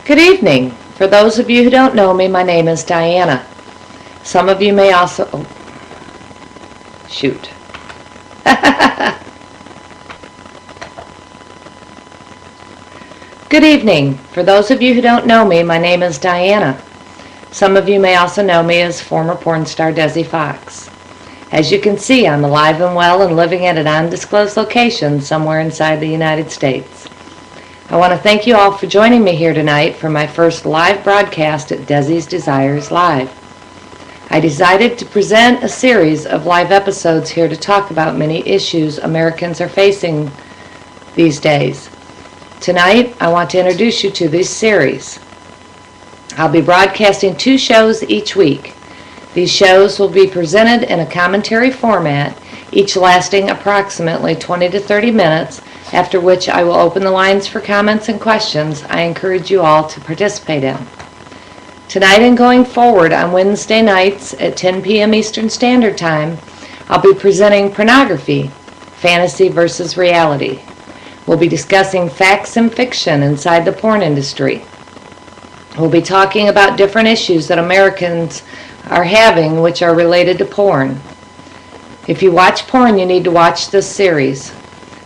Good evening. For those of you who don't know me, my name is Diana. Some of you may also... Oh, shoot. Good evening. For those of you who don't know me, my name is Diana. Some of you may also know me as former porn star Desi Foxx. As you can see, I'm alive and well and living at an undisclosed location somewhere inside the United States. I want to thank you all for joining me here tonight for my first live broadcast at Desi's Desires Live. I decided to present a series of live episodes here to talk about many issues Americans are facing these days. Tonight, I want to introduce you to this series. I'll be broadcasting 2 shows each week. These shows will be presented in a commentary format, each lasting approximately 20 to 30 minutes, after which I will open the lines for comments and questions I encourage you all to participate in. Tonight and going forward on Wednesday nights at 10 p.m. Eastern Standard Time, I'll be presenting Pornography, Fantasy versus Reality. We'll be discussing facts and fiction inside the porn industry. We'll be talking about different issues that Americans are having which are related to porn. If you watch porn, you need to watch this series.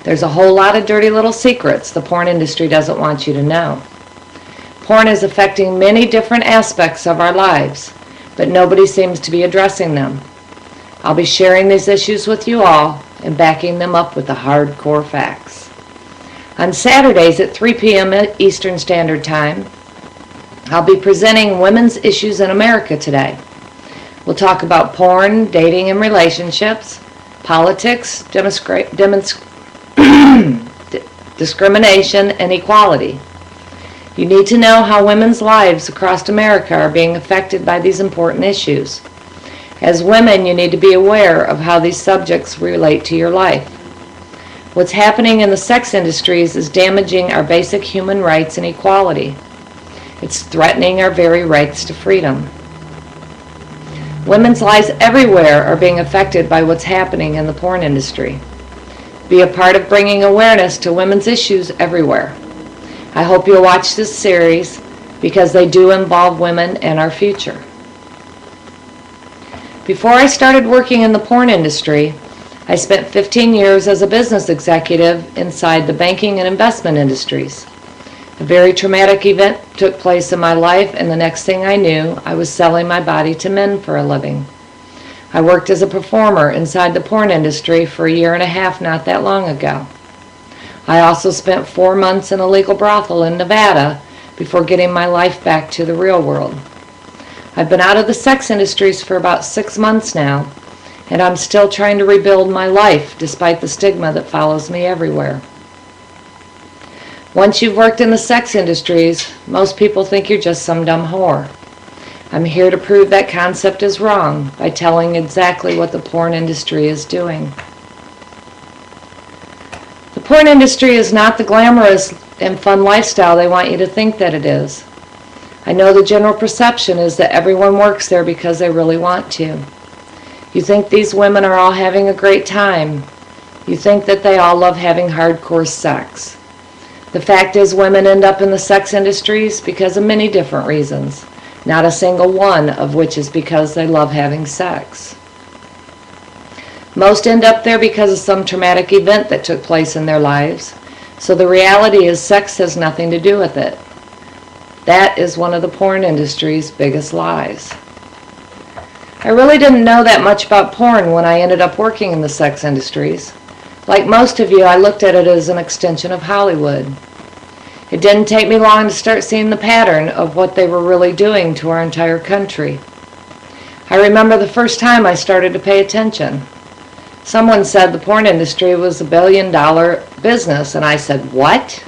There's a whole lot of dirty little secrets the porn industry doesn't want you to know. Porn is affecting many different aspects of our lives, but nobody seems to be addressing them. I'll be sharing these issues with you all and backing them up with the hardcore facts. On Saturdays at 3 p.m. Eastern Standard Time, I'll be presenting Women's Issues in America Today. We'll talk about porn, dating and relationships, politics, discrimination, and equality. You need to know how women's lives across America are being affected by these important issues. As women, you need to be aware of how these subjects relate to your life. What's happening in the sex industries is damaging our basic human rights and equality. It's threatening our very rights to freedom. Women's lives everywhere are being affected by what's happening in the porn industry. Be a part of bringing awareness to women's issues everywhere. I hope you'll watch this series because they do involve women and our future. Before I started working in the porn industry, I spent 15 years as a business executive inside the banking and investment industries. A very traumatic event took place in my life, and the next thing I knew, I was selling my body to men for a living. I worked as a performer inside the porn industry for 1.5 years not that long ago. I also spent 4 months in a legal brothel in Nevada before getting my life back to the real world. I've been out of the sex industries for about 6 months now, and I'm still trying to rebuild my life despite the stigma that follows me everywhere. Once you've worked in the sex industries, most people think you're just some dumb whore. I'm here to prove that concept is wrong by telling exactly what the porn industry is doing. The porn industry is not the glamorous and fun lifestyle they want you to think that it is. I know the general perception is that everyone works there because they really want to. You think these women are all having a great time. You think that they all love having hardcore sex. The fact is, women end up in the sex industries because of many different reasons, not a single one of which is because they love having sex. Most end up there because of some traumatic event that took place in their lives, so the reality is sex has nothing to do with it. That is one of the porn industry's biggest lies. I really didn't know that much about porn when I ended up working in the sex industries. Like most of you, I looked at it as an extension of Hollywood. It didn't take me long to start seeing the pattern of what they were really doing to our entire country. I remember the first time I started to pay attention. Someone said the porn industry was $1 billion business, and I said, "What?"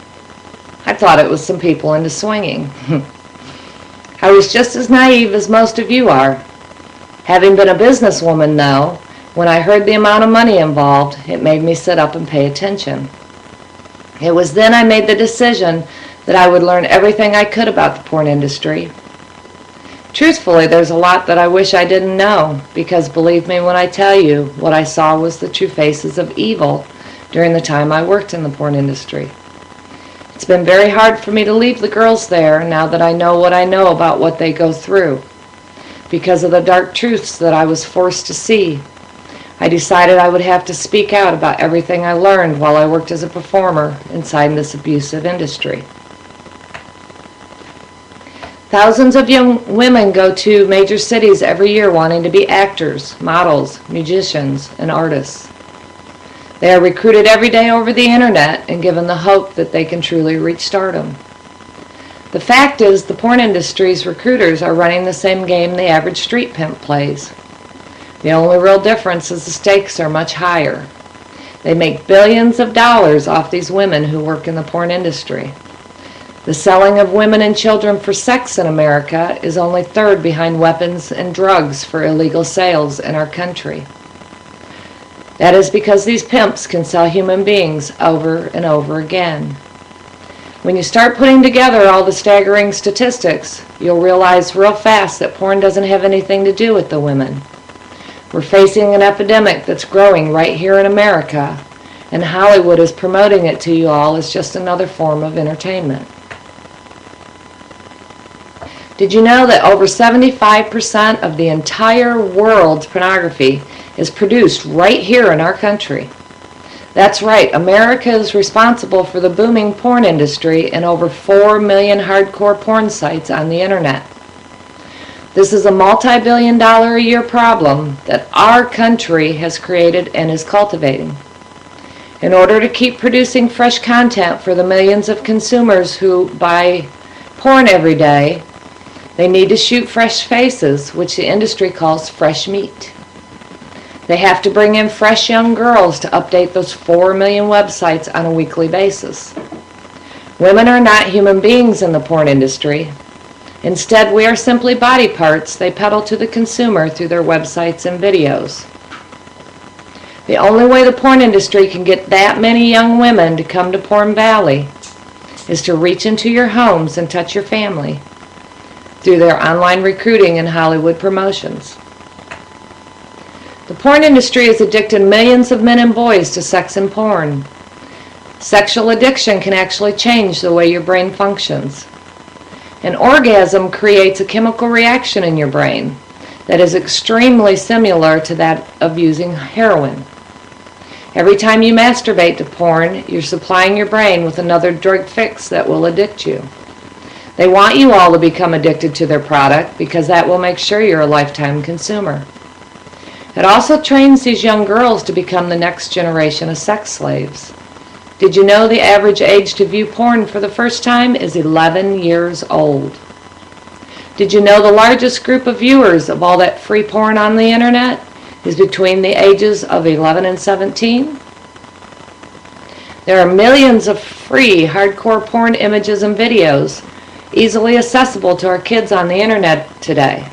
I thought it was some people into swinging. I was just as naive as most of you are. Having been a businesswoman, though, when I heard the amount of money involved, it made me sit up and pay attention. It was then I made the decision that I would learn everything I could about the porn industry. Truthfully, there's a lot that I wish I didn't know, because believe me when I tell you, what I saw was the true faces of evil during the time I worked in the porn industry. It's been very hard for me to leave the girls there now that I know what I know about what they go through. Because of the dark truths that I was forced to see, I decided I would have to speak out about everything I learned while I worked as a performer inside this abusive industry. Thousands of young women go to major cities every year wanting to be actors, models, musicians, and artists. They are recruited every day over the internet and given the hope that they can truly reach stardom. The fact is, the porn industry's recruiters are running the same game the average street pimp plays. The only real difference is the stakes are much higher. They make billions of dollars off these women who work in the porn industry. The selling of women and children for sex in America is only third behind weapons and drugs for illegal sales in our country. That is because these pimps can sell human beings over and over again. When you start putting together all the staggering statistics, you'll realize real fast that porn doesn't have anything to do with the women. We're facing an epidemic that's growing right here in America, and Hollywood is promoting it to you all as just another form of entertainment. Did you know that over 75% of the entire world's pornography is produced right here in our country? That's right, America is responsible for the booming porn industry and over 4 million hardcore porn sites on the internet. This is a multi-billion-dollar-a-year problem that our country has created and is cultivating. In order to keep producing fresh content for the millions of consumers who buy porn every day, they need to shoot fresh faces, which the industry calls fresh meat. They have to bring in fresh young girls to update those 4 million websites on a weekly basis. Women are not human beings in the porn industry. Instead, we are simply body parts they peddle to the consumer through their websites and videos. The only way the porn industry can get that many young women to come to Porn Valley is to reach into your homes and touch your family through their online recruiting and Hollywood promotions. The porn industry has addicted millions of men and boys to sex and porn. Sexual addiction can actually change the way your brain functions. An orgasm creates a chemical reaction in your brain that is extremely similar to that of using heroin. Every time you masturbate to porn, you're supplying your brain with another drug fix that will addict you. They want you all to become addicted to their product because that will make sure you're a lifetime consumer. It also trains these young girls to become the next generation of sex slaves. Did you know the average age to view porn for the first time is 11 years old? Did you know the largest group of viewers of all that free porn on the internet is between the ages of 11 and 17? There are millions of free hardcore porn images and videos easily accessible to our kids on the internet today.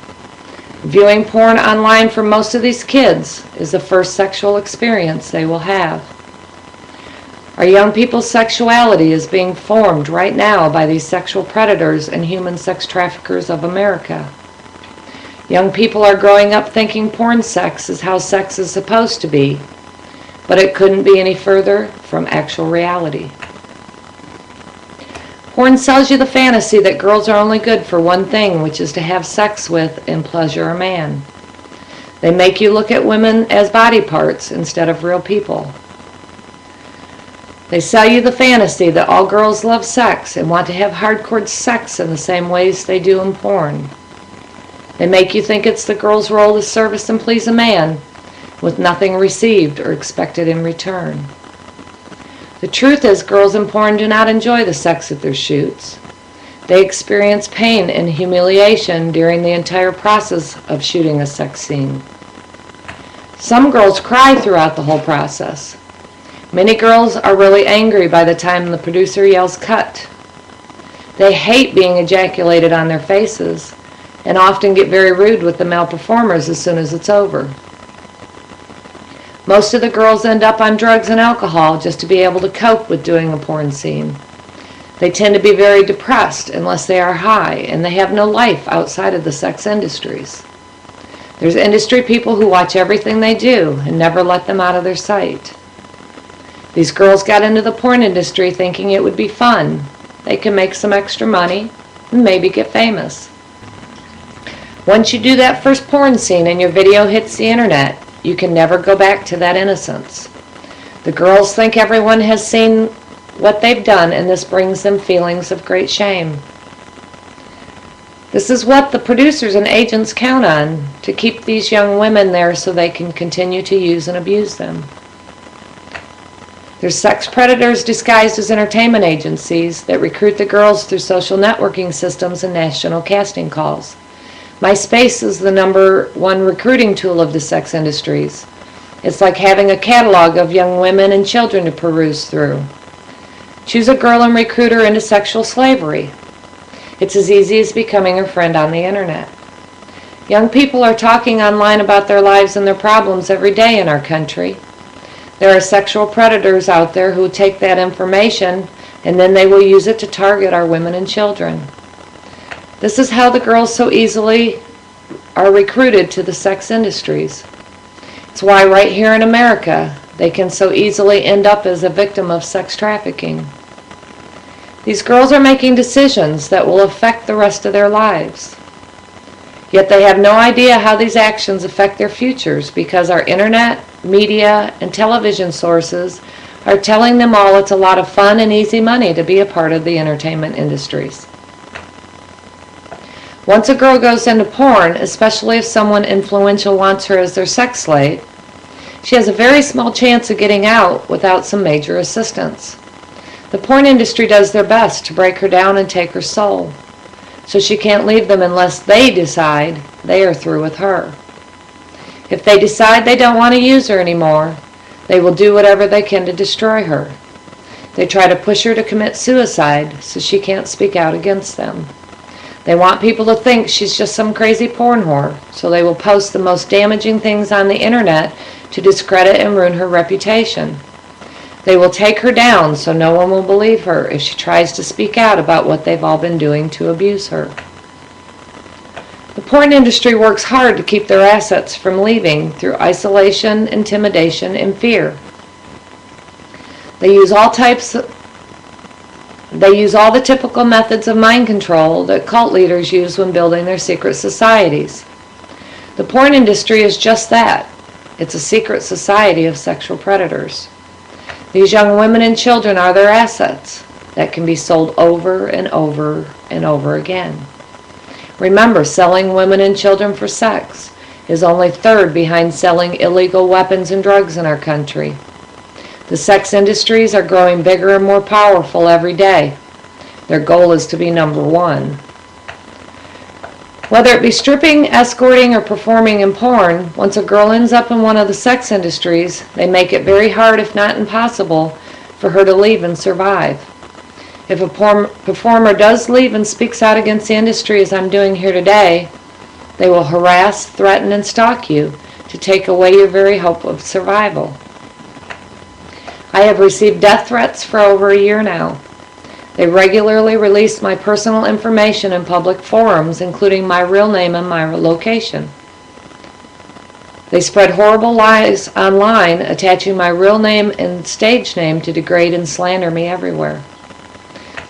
Viewing porn online for most of these kids is the first sexual experience they will have. Our young people's sexuality is being formed right now by these sexual predators and human sex traffickers of America. Young people are growing up thinking porn sex is how sex is supposed to be, but it couldn't be any further from actual reality. Porn sells you the fantasy that girls are only good for one thing, which is to have sex with and pleasure a man. They make you look at women as body parts instead of real people. They sell you the fantasy that all girls love sex and want to have hardcore sex in the same ways they do in porn. They make you think it's the girl's role to service and please a man with nothing received or expected in return. The truth is, girls in porn do not enjoy the sex at their shoots. They experience pain and humiliation during the entire process of shooting a sex scene. Some girls cry throughout the whole process. Many girls are really angry by the time the producer yells cut. They hate being ejaculated on their faces and often get very rude with the male performers as soon as it's over. Most of the girls end up on drugs and alcohol just to be able to cope with doing a porn scene. They tend to be very depressed unless they are high, and they have no life outside of the sex industries. There's industry people who watch everything they do and never let them out of their sight. These girls got into the porn industry thinking it would be fun, they can make some extra money and maybe get famous. Once you do that first porn scene and your video hits the internet, you can never go back to that innocence. The girls think everyone has seen what they've done, and this brings them feelings of great shame. This is what the producers and agents count on, to keep these young women there so they can continue to use and abuse them. There's sex predators disguised as entertainment agencies that recruit the girls through social networking systems and national casting calls. MySpace is the #1 recruiting tool of the sex industries. It's like having a catalog of young women and children to peruse through. Choose a girl and recruit her into sexual slavery. It's as easy as becoming her friend on the internet. Young people are talking online about their lives and their problems every day in our country. There are sexual predators out there who take that information and then they will use it to target our women and children. This is how the girls so easily are recruited to the sex industries. It's why right here in America they can so easily end up as a victim of sex trafficking. These girls are making decisions that will affect the rest of their lives. Yet they have no idea how these actions affect their futures, because our internet, media, and television sources are telling them all it's a lot of fun and easy money to be a part of the entertainment industries. Once a girl goes into porn, especially if someone influential wants her as their sex slave, she has a very small chance of getting out without some major assistance. The porn industry does their best to break her down and take her soul, so she can't leave them unless they decide they are through with her. If they decide they don't want to use her anymore, they will do whatever they can to destroy her. They try to push her to commit suicide so she can't speak out against them. They want people to think she's just some crazy porn whore, so they will post the most damaging things on the internet to discredit and ruin her reputation. They will take her down so no one will believe her if she tries to speak out about what they've all been doing to abuse her. The porn industry works hard to keep their assets from leaving through isolation, intimidation, and fear. They use all the typical methods of mind control that cult leaders use when building their secret societies. The porn industry is just that. It's a secret society of sexual predators. These young women and children are their assets that can be sold over and over and over again. Remember, selling women and children for sex is only third behind selling illegal weapons and drugs in our country. The sex industries are growing bigger and more powerful every day. Their goal is to be #1. Whether it be stripping, escorting, or performing in porn, once a girl ends up in one of the sex industries, they make it very hard, if not impossible, for her to leave and survive. If a performer does leave and speaks out against the industry, as I'm doing here today, they will harass, threaten, and stalk you to take away your very hope of survival. I have received death threats for over a year now. They regularly release my personal information in public forums, including my real name and my location. They spread horrible lies online, attaching my real name and stage name to degrade and slander me everywhere.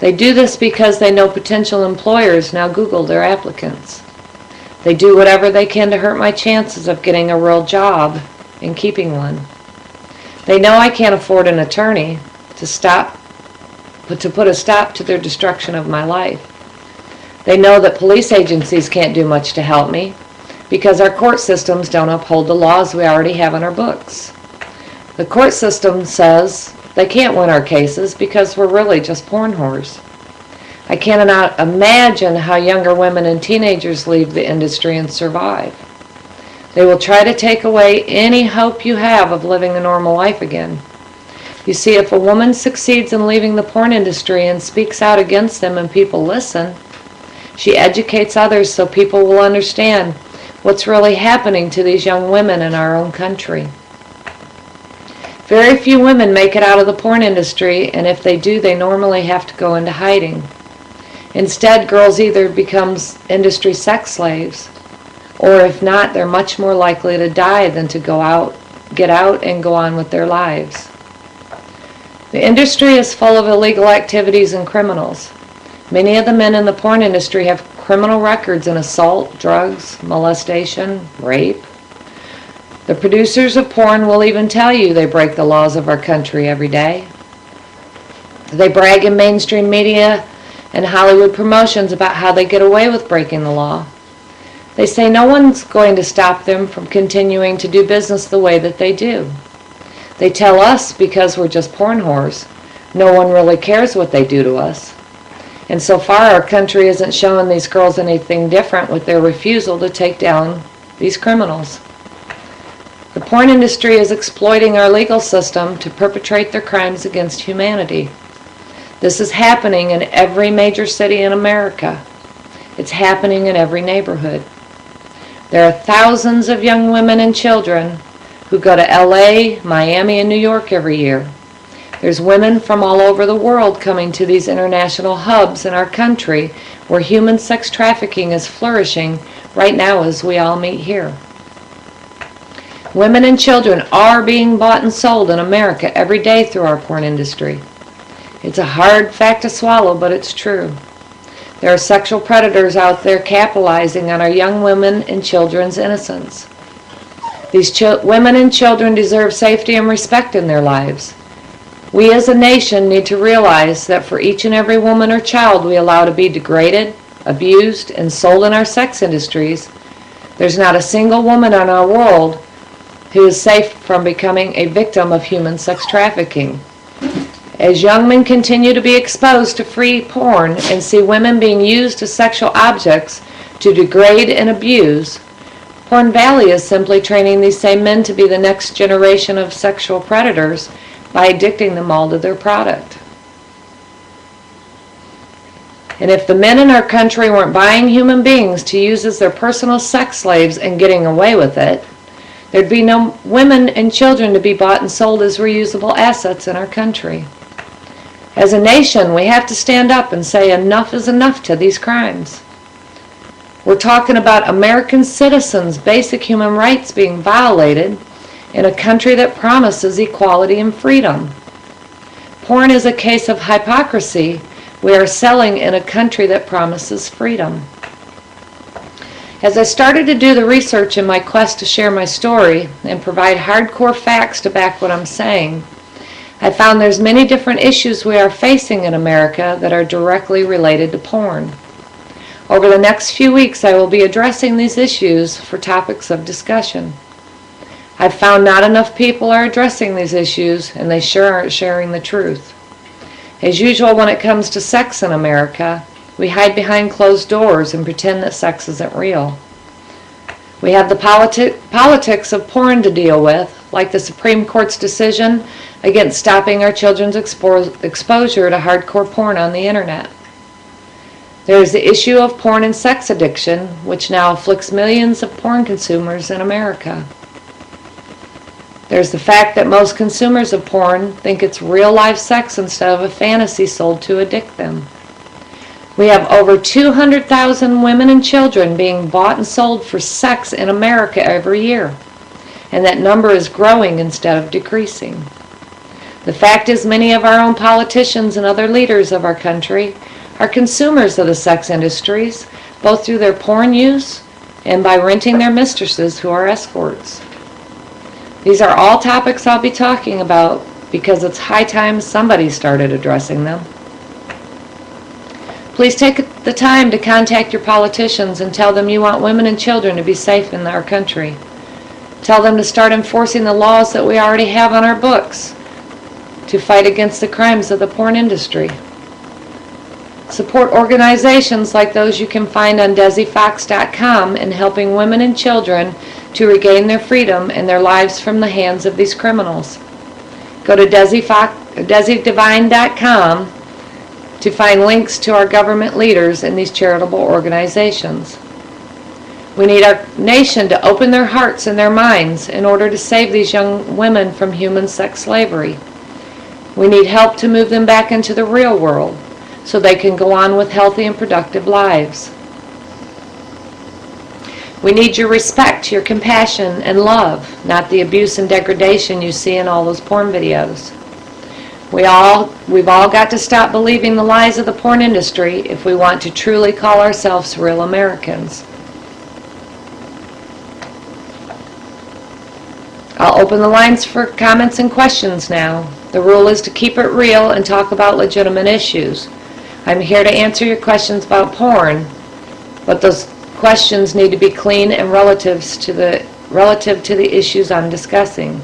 They do this because they know potential employers now Google their applicants. They do whatever they can to hurt my chances of getting a real job and keeping one. They know I can't afford an attorney to put a stop to their destruction of my life. They know that police agencies can't do much to help me because our court systems don't uphold the laws we already have on our books. The court system says they can't win our cases because we're really just porn whores. I cannot imagine how younger women and teenagers leave the industry and survive. They will try to take away any hope you have of living a normal life again. You see, if a woman succeeds in leaving the porn industry and speaks out against them and people listen, she educates others so people will understand what's really happening to these young women in our own country. Very few women make it out of the porn industry, and if they do, they normally have to go into hiding. Instead, girls either become industry sex slaves, or if not, they're much more likely to die than to get out and go on with their lives. The industry is full of illegal activities and criminals. Many of the men in the porn industry have criminal records in assault, drugs, molestation, rape. The producers of porn will even tell you they break the laws of our country every day. They brag in mainstream media and Hollywood promotions about how they get away with breaking the law. They say no one's going to stop them from continuing to do business the way that they do. They tell us because we're just porn whores, no one really cares what they do to us. And so far our country isn't showing these girls anything different with their refusal to take down these criminals. The porn industry is exploiting our legal system to perpetrate their crimes against humanity. This is happening in every major city in America. It's happening in every neighborhood. There are thousands of young women and children who go to LA, Miami, and New York every year. There's women from all over the world coming to these international hubs in our country where human sex trafficking is flourishing right now as we all meet here. Women and children are being bought and sold in America every day through our porn industry. It's a hard fact to swallow, but it's true. There are sexual predators out there capitalizing on our young women and children's innocence. These women and children deserve safety and respect in their lives. We as a nation need to realize that for each and every woman or child we allow to be degraded, abused, and sold in our sex industries, there's not a single woman in our world who is safe from becoming a victim of human sex trafficking. As young men continue to be exposed to free porn and see women being used as sexual objects to degrade and abuse, Porn Valley is simply training these same men to be the next generation of sexual predators by addicting them all to their product. And if the men in our country weren't buying human beings to use as their personal sex slaves and getting away with it, there'd be no women and children to be bought and sold as reusable assets in our country. As a nation, we have to stand up and say enough is enough to these crimes. We're talking about American citizens' basic human rights being violated in a country that promises equality and freedom. Porn is a case of hypocrisy we are selling in a country that promises freedom. As I started to do the research in my quest to share my story and provide hardcore facts to back what I'm saying, I found there's many different issues we are facing in America that are directly related to porn. Over the next few weeks, I will be addressing these issues for topics of discussion. I've found not enough people are addressing these issues, and they sure aren't sharing the truth. As usual, when it comes to sex in America, we hide behind closed doors and pretend that sex isn't real. We have the politics of porn to deal with, like the Supreme Court's decision against stopping our children's exposure to hardcore porn on the internet. There is the issue of porn and sex addiction, which now afflicts millions of porn consumers in America. There's the fact that most consumers of porn think it's real-life sex instead of a fantasy sold to addict them. We have over 200,000 women and children being bought and sold for sex in America every year, and that number is growing instead of decreasing. The fact is, many of our own politicians and other leaders of our country are consumers of the sex industries, both through their porn use and by renting their mistresses who are escorts. These are all topics I'll be talking about because it's high time somebody started addressing them. Please take the time to contact your politicians and tell them you want women and children to be safe in our country. Tell them to start enforcing the laws that we already have on our books to fight against the crimes of the porn industry. Support organizations like those you can find on DesiFoxx.com in helping women and children to regain their freedom and their lives from the hands of these criminals. Go to DesiDivine.com to find links to our government leaders and these charitable organizations. We need our nation to open their hearts and their minds in order to save these young women from human sex slavery. We need help to move them back into the real world so they can go on with healthy and productive lives. We need your respect, your compassion, and love, not the abuse and degradation you see in all those porn videos. We've all got to stop believing the lies of the porn industry if we want to truly call ourselves real Americans. I'll open the lines for comments and questions now. The rule is to keep it real and talk about legitimate issues. I'm here to answer your questions about porn, but those questions need to be clean and relative to the issues I'm discussing.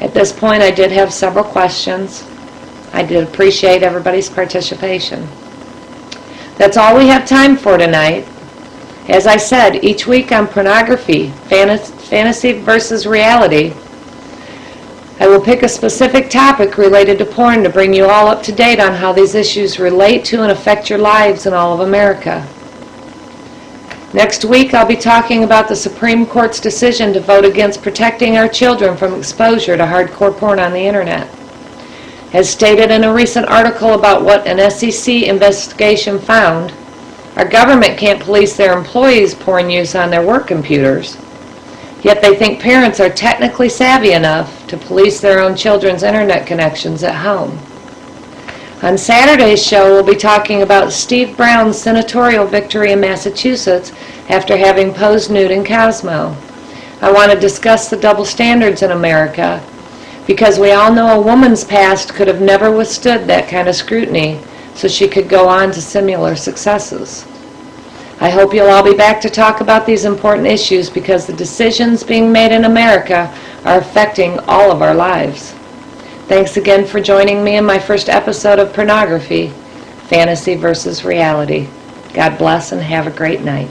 At this point, I did have several questions. I did appreciate everybody's participation. That's all we have time for tonight. As I said, each week on Pornography, Fantasy versus Reality, I will pick a specific topic related to porn to bring you all up to date on how these issues relate to and affect your lives in all of America. Next week, I'll be talking about the Supreme Court's decision to vote against protecting our children from exposure to hardcore porn on the internet. As stated in a recent article about what an SEC investigation found, our government can't police their employees' porn use on their work computers, yet they think parents are technically savvy enough to police their own children's internet connections at home. On Saturday's show, we'll be talking about Steve Brown's senatorial victory in Massachusetts after having posed nude in Cosmo. I want to discuss the double standards in America because we all know a woman's past could have never withstood that kind of scrutiny, so she could go on to similar successes. I hope you'll all be back to talk about these important issues because the decisions being made in America are affecting all of our lives. Thanks again for joining me in my first episode of Pornography, Fantasy versus Reality. God bless and have a great night.